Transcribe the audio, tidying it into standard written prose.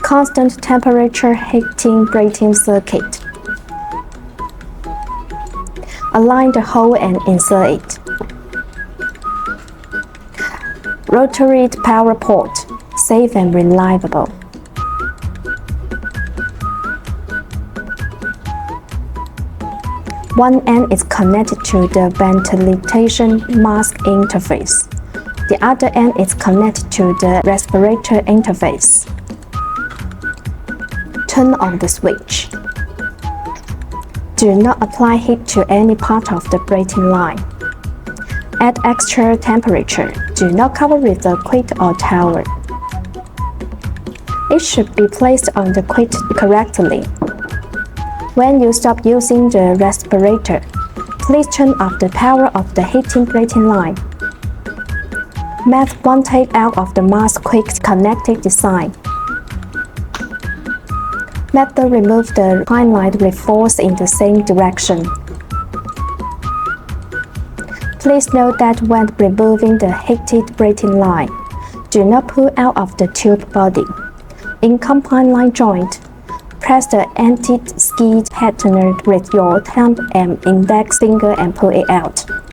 Constant temperature heating breathing circuit. Align the hole and insert it. Rotary power port, safe and reliable. One end is connected to the ventilation mask interface. The other end is connected to the respirator interface. Turn on the switch. Do not apply heat to any part of the breathing line. Add extra temperature. Do not cover with a quilt or towel. It should be placed on the quilt correctly. When you stop using the respirator, please turn off the power of the heating breathing line. Make one take out of the mask quick connected design. Method remove the pine line with force in the same direction. Please note that when removing the heated breathing line, do not pull out of the tube body. In combined line joint, press the anti-skid tightener with your thumb and index finger and pull it out.